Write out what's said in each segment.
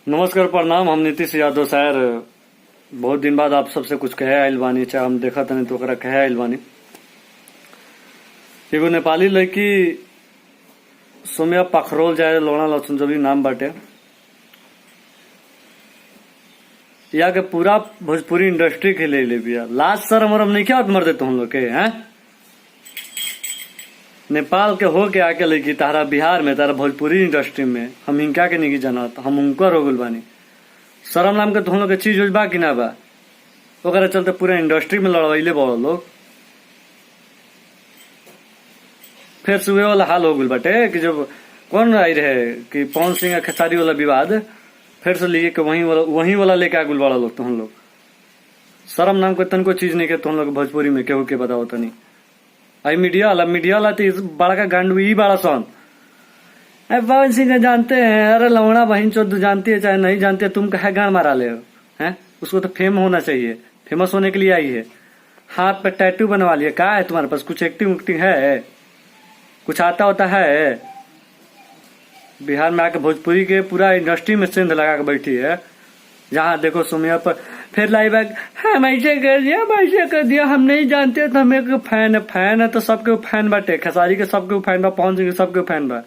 नमस्कार प्रणाम। हम नीतीश यादव सर बहुत दिन बाद आप सबसे कुछ कहे आइल बानी, चाहे हम देखा तनी तो ओकरा कहे आइल बानी। एगो नेपाली लड़की सोम्या पाखरोल जाए लोना लहसुन जब भी नाम बाटे, या के पूरा भोजपुरी इंडस्ट्री के ले बिया। लाज शर्म वरम नहीं क्या मर देते हम लोग के हैं। नेपाल के हो के आके लड़की तारा बिहार में तारा भोजपुरी इंडस्ट्री में हम इनका के नहीं जानत, हम उनकर हो गल बानी। शर्म नाम के तो हम लोग के चीज बा कि ना बा, ओकरा चलते पूरा इंडस्ट्री में लड़वैले बड़ लोग। फिर सुबह वाला हाल हो गल बाटे कि जब कौन आई रहे कि पवन सिंह खेसारी वाला विवाद फिर से लिए कि वही वाला लेके आगुल बड़ा लोग। तो हम लोग शर्म नाम के तनको चीज नहीं के तो हम लोग भोजपुरी में केहू के बताओ तनी। आई मीडिया वाला तो बड़ा का गांडू ही बड़ा सन। पवन सिंह जानते हैं, अरे लवड़ा बहन चो जानती है चाहे नहीं जानती है, तुम कहे गांड मारा ले हो हैं। उसको तो फेम होना चाहिए, फेमस होने के लिए आई है। हाथ पे टैटू बनवा लिया, क्या है तुम्हारे पास? कुछ एक्टिंग उक्टिंग है? कुछ आता होता है? बिहार में आके भोजपुरी के पूरा इंडस्ट्री में सेंध लगा के बैठी है। जहाँ देखो सोमिया पर फिर लाई बैग, हम ऐसे कर दिया वैसे कर दिया, हम नहीं जानते तो हमें फैन है तो सबके फैन बाटे। खेसारी के सबके फैन बा, पवन सिंह के सबके फैन बा।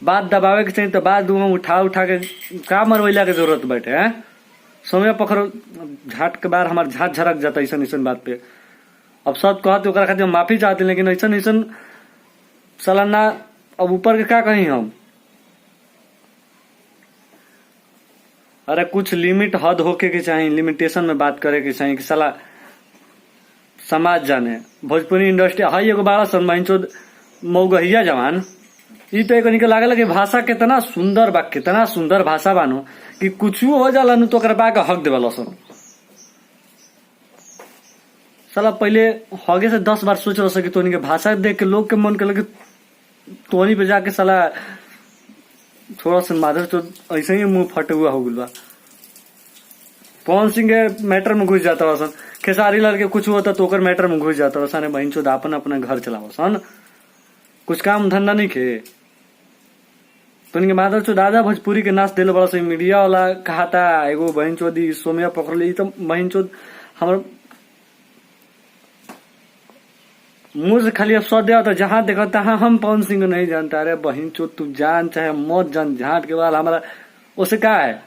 बात दबावे के चाहिए तो बात उठा के का मरवैला के जरूरत बाटे है। सोमिया पकड़ो झाट के बार हमार झाट झरक जाता ऐसा बात पे। अब सब कहते ओकरा खातिर माफी चाहते, लेकिन ऐसा सालाना अब ऊपर के क्या कहीं हम। अरे कुछ लिमिट हद होके के चाहिए, लिमिटेशन में बात करे के चाहिए कि साला समाज जाने। भोजपुरी इंडस्ट्री हाई एगो बड़ा सन मऊगहिया जवान ई तो एक लागल कि भाषा कितना सुंदर बा, कितना सुंदर भाषा बानो कि कुछ हो जाला नु तो ओकरा बा के हक देवल सन। साला पहले हगे से 10 बार सोच रहा कि तोनी के भाषा देख के लोग के मन के लगे तोनी पे जाके साला थोड़ा सा माधर तो ऐसे ही मुंह फटे हुआ हो गल बा। पवन सिंह के मैटर में घुस जाता वसन, खेसारी लाल के कुछ होता तो ओकर मैटर में घुस जाता वसन। बहन चोद अपन अपना घर चलाव सन, कुछ काम धंधा नहीं खे। तो इनके माधर चो दादा भोजपुरी के नाच दिल बड़ा सा मीडिया वाला कहा था एगो बहन चोदी सोमिया पकड़ ली तो बहन चोद हमारे मुंह से खाली अब सौ दिया तो जहां देखा तहां हम पवन सिंह को नहीं जानता। अरे बहन चो तू जान चाहे मौत जान, झाट के बाद हमारा उसे क्या है।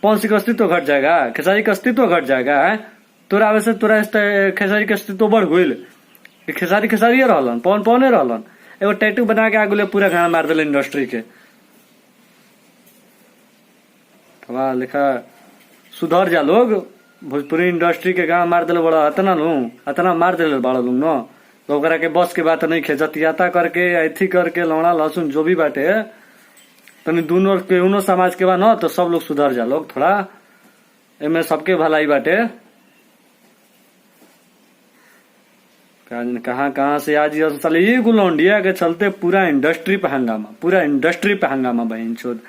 पवन सिंह का अस्तित्व घट जाएगा, खेसारी का अस्तित्व घट जाएगा है। तोरा वैसे तोरा खेसारी का अस्तित्व बढ़ गईल। खेसारी रहलन, पवन पवने रहलन। एगो टैटू बना के आगुले पूरा गाना मार दिल इंडस्ट्री के। वाह लिखा सुधर जा लोग। भोजपुरी इंडस्ट्री के गाँव मार दिल बड़ा अतना मार दिल बड़ा लोग न तो ओकरा के बस के बात नहीं खे। जतियाता करके ऐथी करके लौड़ा लहसुन जो भी बाटे तनी दोनों केहूनो समाज के बा न तो सब लोग सुधर जा लोग। थोड़ा एमे सबके भलाई बाटे। कहाँ से आज साले ये गुलौंडिया के चलते पूरा इंडस्ट्री पे हंगामा बहन चोद।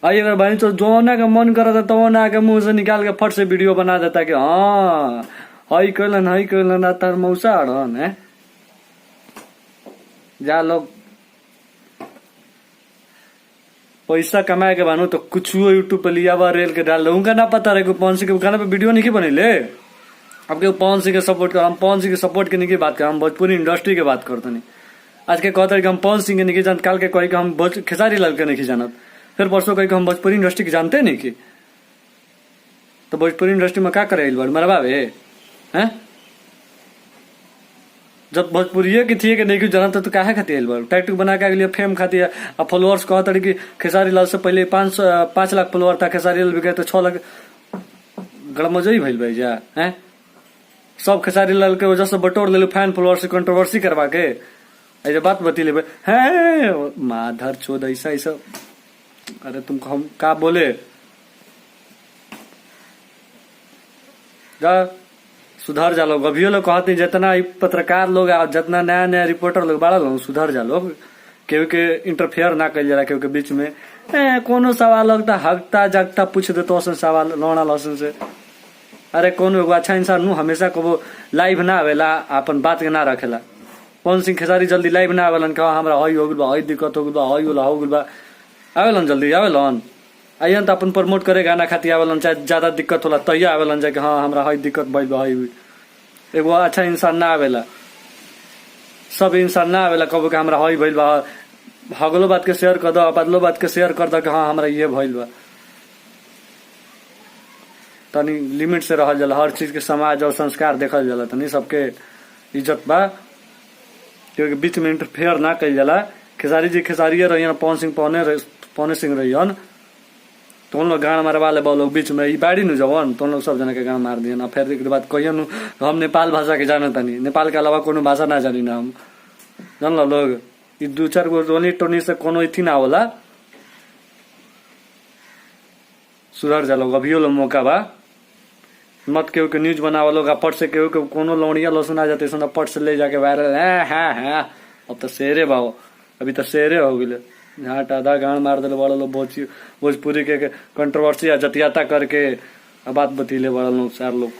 आई अगर बहन चोद जो ना का मन करता तो ना के मुंह से निकाल के फट से वीडियो बना देता कि हाँ हई कैलन तार मौसा अड़न है। जा लोग पैसा कमाए के बानू तो कुछ यूट्यूब पे लिया हुआ रेल के डाल दो। उनका ना पता रहे पवन सिंह के गाना पे वीडियो नहीं बनेले। अब के पवन सिंह के सपोर्ट कर, हम पवन सिंह के सपोर्ट के नहीं बात कर, हम भोजपुरी इंडस्ट्री के बात करते नहीं। आज के कहते कि हम पवन सिंह के नहीं जानते, काल के कही हम खेसारी लाल के नहीं जानत, फिर परसों कही हम भोजपुरी इंडस्ट्री के जानते नहीं की। तो भोजपुरी इंडस्ट्री में क्या करे मरबावे हैं। जब भोजपुरी की थी कि नहीं जानता तो काहे खाती है टैटू बना के लिए फेम खाती है। अब फॉलोअर्स कहते कि खेसारी लाल से पहले 5 लाख फॉलोअर था, खेसारी लाल भी गए तो 6 लाख। गड़मजई भइल भाई जा है। सब खेसारी लाल के वजह से बटोर ले फैन फॉलोअर से कंट्रोवर्सी करवा के ऐसे बात बती ले है माधर चोद ऐसा। अरे तुमको हम का बोले जा सुधर जा लोग। अभी लोग कहते जितना पत्रकार लोग जितना नया रिपोर्टर लोग बड़ा लोग सुधर जा लोग। केहू के इंटरफेयर ना कर जाला केहू के बीच में। कोनो सवाल लगता हकता जगता पूछ देते सवाल लौड़ा लहसुन से। अरे कौन एगो अच्छा इंसान नु हमेशा को लाइव ना आवेला अपन बात के ना रखेला। पवन सिंह खेसारी जल्दी लाइव ना आवेलन, कहा हमरा हई हो गइल बा, हई दिक्कत हो गइल बा, हई होला हो गइल बा, आवेलन जल्दी आवेलन आइयन त अपन प्रमोट करे गाना खातिर आवेलन, चाहे ज्यादा दिक्कत होला तैया आवेलन जाके हाँ हमरा हई दिक्कत भइल बा हई। एगो अच्छा इंसान ना आवेला, सब इंसान ना आवेला कबो के हमरा हई भइल बा, हगलो बात के शेयर कर दो, बदलो बात के शेयर कर दो कि हाँ हमरा ये भइल बा। तनी लिमिट से रहल जाला, हर चीज के समाज और संस्कार देखल जाला, तनी सबके इज्जत बा, क्योंकि बीच में इंटरफेयर ना कइल जाला। खेसारी जी खेसारिये रहियन, पवन सिंह पवने सिंह रहियन, तो उन लोग गान मारवा ले लोग बीच में ई बाड़ी नु जवन, तो उन लोग सब जना के गान मार दियन। फिर एक बात कहियन हम नेपाल भाषा के जानत नहीं, नेपाल के अलावा कोनो भाषा ना जानी ना हम, जानल लोग ई दू चार गो रोनी टोनी से कोनो इथी ना होला, सुधर जा लोग, अभियो लोग मौका बा। मत केहू के न्यूज बनावा लोग, पट से केहू के कोनो लौड़िया लो सुना जाते सुना पट से ले जाके वायरल, है अब तो शेरे बाओ, अभी तो शेरे हो गए, झाट आधा गान मार दिले बड़ा लोग, भोजपुरी के कंट्रोवर्सी या जतियाता करके बात बतीले बड़ा लोग चार लोग।